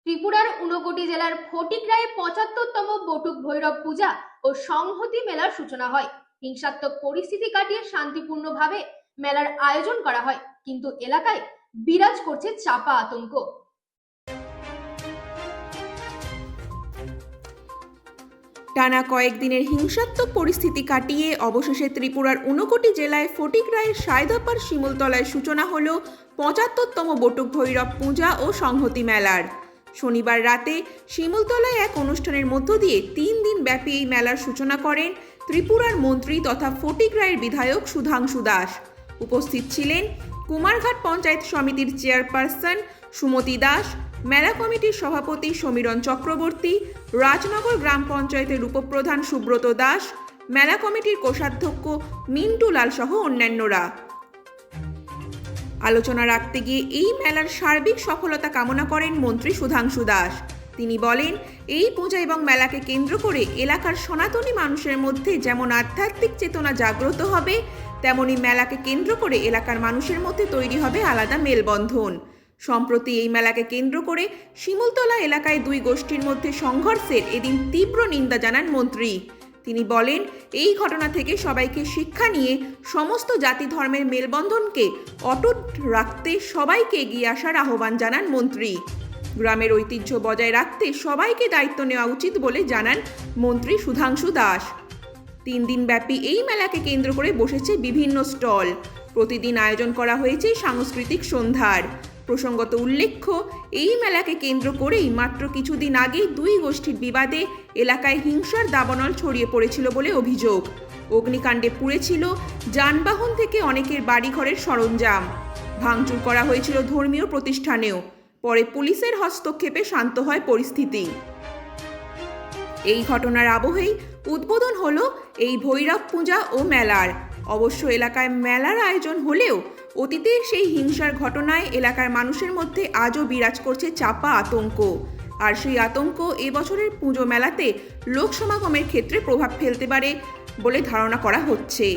ত্রিপুরার ঊনকোটি জেলার ফটিকরায়ে ৭৫তম বটুক ভৈরব পূজা ও সংহতি মেলার সূচনা হয়। হিংসাত্মক পরিস্থিতি কাটিয়ে শান্তিপূর্ণভাবে মেলার আয়োজন করা হয়, কিন্তু এলাকায় বিরাজ করছে চাপা আতঙ্ক। টানা কয়েকদিনের হিংসাত্মক পরিস্থিতি কাটিয়ে অবশেষে ত্রিপুরার ঊনকোটি জেলায় ফটিকরায়ের সায়দাপার শিমুলতলায় সূচনা হল ৭৫তম বটুক ভৈরব পূজা ও সংহতি মেলার। শনিবার রাতে শিমুলতলায় এক অনুষ্ঠানের মধ্য দিয়ে ৩ দিন ব্যাপী এই মেলার সূচনা করেন ত্রিপুরার মন্ত্রী তথা ফটিকরায়ের বিধায়ক সুধাংশু দাস। উপস্থিত ছিলেন কুমারঘাট পঞ্চায়েত সমিতির চেয়ারপারসন সুমতি দাস, মেলা কমিটির সভাপতি সমীরণ চক্রবর্তী, রাজনগর গ্রাম পঞ্চায়েতের উপপ্রধান সুব্রত দাস, মেলা কমিটির কোষাধ্যক্ষ মিন্টু লাল সহ অন্যান্যরা। আলোচনা রাখতে গিয়ে এই মেলার সার্বিক সফলতা কামনা করেন মন্ত্রী সুধাংশু দাস। তিনি বলেন, এই পূজা এবং মেলাকে কেন্দ্র করে এলাকার সনাতনী মানুষের মধ্যে যেমন আধ্যাত্মিক চেতনা জাগ্রত হবে, তেমনি মেলাকে কেন্দ্র করে এলাকার মানুষের মধ্যে তৈরি হবে আলাদা মেলবন্ধন। সম্প্রতি এই মেলাকে কেন্দ্র করে শিমুলতলা এলাকায় দুই গোষ্ঠীর মধ্যে সংঘর্ষের এদিন তীব্র নিন্দা জানান মন্ত্রী। তিনি বলেন, এই ঘটনা থেকে সবাইকে শিক্ষা নিয়ে সমস্ত জাতি ধর্মের মেলবন্ধনকে অটুট রাখতে সবাইকে এগিয়ে আসার আহ্বান জানান মন্ত্রী। গ্রামের ঐতিহ্য বজায় রাখতে সবাইকে দায়িত্ব নেওয়া উচিত বলে জানান মন্ত্রী সুধাংশু দাস। ৩ দিন ব্যাপী এই মেলাকে কেন্দ্র করে বসেছে বিভিন্ন স্টল। প্রতিদিন আয়োজন করা হয়েছে সাংস্কৃতিক সন্ধ্যার। প্রসঙ্গত উল্লেখ্য, এই মেলাকে কেন্দ্র করেই মাত্র কিছুদিন আগেই দুই গোষ্ঠীর বিবাদে এলাকায় হিংসার দাবানল ছড়িয়ে পড়েছিল বলে অভিযোগ। অগ্নিকাণ্ডে পুড়েছিল যানবাহন থেকে অনেকের বাড়িঘরের সরঞ্জাম, ভাঙচুর করা হয়েছিল ধর্মীয় প্রতিষ্ঠানেও। পরে পুলিশের হস্তক্ষেপে শান্ত হয় পরিস্থিতি। এই ঘটনার আবহেই উদ্বোধন হলো এই ভৈরব পূজা ও মেলার। অবশ্য এলাকায় মেলার আয়োজন হলেও অতীতের সেই হিংসার ঘটনায় এলাকার মানুষের মধ্যে আজও বিরাজ করছে চাপা আতঙ্ক। আর সেই আতঙ্ক এবছরের পুজো মেলাতে লোক সমাগমের ক্ষেত্রে প্রভাব ফেলতে পারে বলে ধারণা করা হচ্ছে।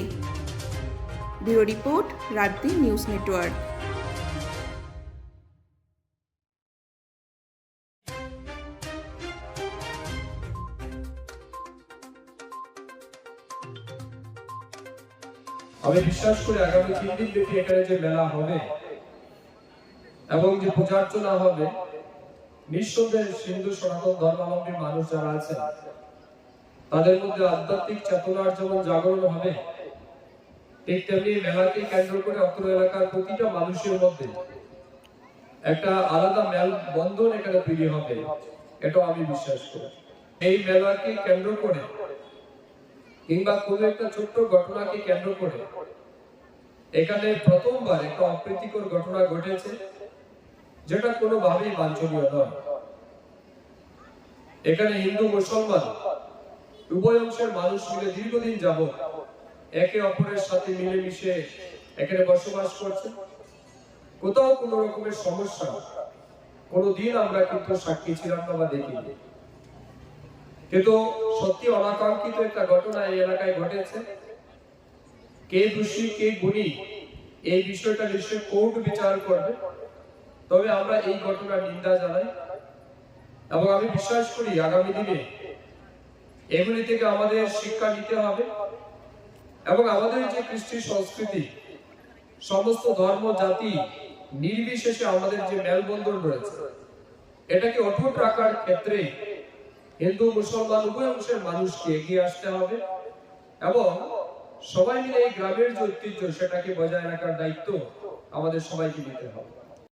Bureau report, রাতদিন news network. আমি বিশ্বাস করি আগামী ৩ দিন ব্যাপী এখানে যে মেলা হবে এবং যে পূজার্চনা হবে, নিঃসন্দেহে হিন্দু সনাতন ধর্মাবলম্বী মানুষ যারা আছেন তাদের মধ্যে আধ্যাত্মিক চেতনার যেমন জাগরণ হবে, ঠিক তেমনি মেলাকে কেন্দ্র করে অত্র এলাকার প্রতিটা মানুষের মধ্যে একটা আলাদা মেলবন্ধন এখানে তৈরি হবে, এটাও আমি বিশ্বাস করি। এই মেলাকে কেন্দ্র করে কিংবা কোনো একটা ছোট্ট ঘটনাকে কেন্দ্র করে এখানে প্রথমবার একটা অপ্রীতিকর ঘটনা ঘটেছে, যেটা কোনোভাবেই বাঞ্ছনীয় নয়। এখানে হিন্দু মুসলমান উভয় অংশের মানুষ মিলে দীর্ঘদিন যাবৎ একে অপরের সাথে মিলেমিশে এখানে বসবাস করছে। কোথাও কোনো রকমের সমস্যা কোনোদিন আমরা কিন্তু সাক্ষী ছিলাম না বা দেখিনি, কিন্তু সত্যি অনাকাঙ্ক্ষিত একটা ঘটনা এই এলাকায় ঘটেছে। কে দোষী কে গুণী এই বিষয়টা নিশ্চয়ই কোর্ট বিচার করবে, তবে আমরা এই ঘটনার নিন্দা জানাই এবং আমি বিশ্বাস করি আগামী দিনে এগুলি থেকে আমাদের শিক্ষা নিতে হবে এবং আমাদের যে কৃষ্টি সংস্কৃতি, সমস্ত ধর্ম জাতি নির্বিশেষে আমাদের যে মেলবন্ধন রয়েছে, এটাকে অটুট রাখার ক্ষেত্রে হিন্দু মুসলমান উভয় অংশের মানুষকে এগিয়ে আসতে হবে এবং সবাই মিলে এই গ্রামের যে ঐতিহ্য সেটাকে বজায় রাখার দায়িত্ব আমাদের সবাইকে নিতে হবে।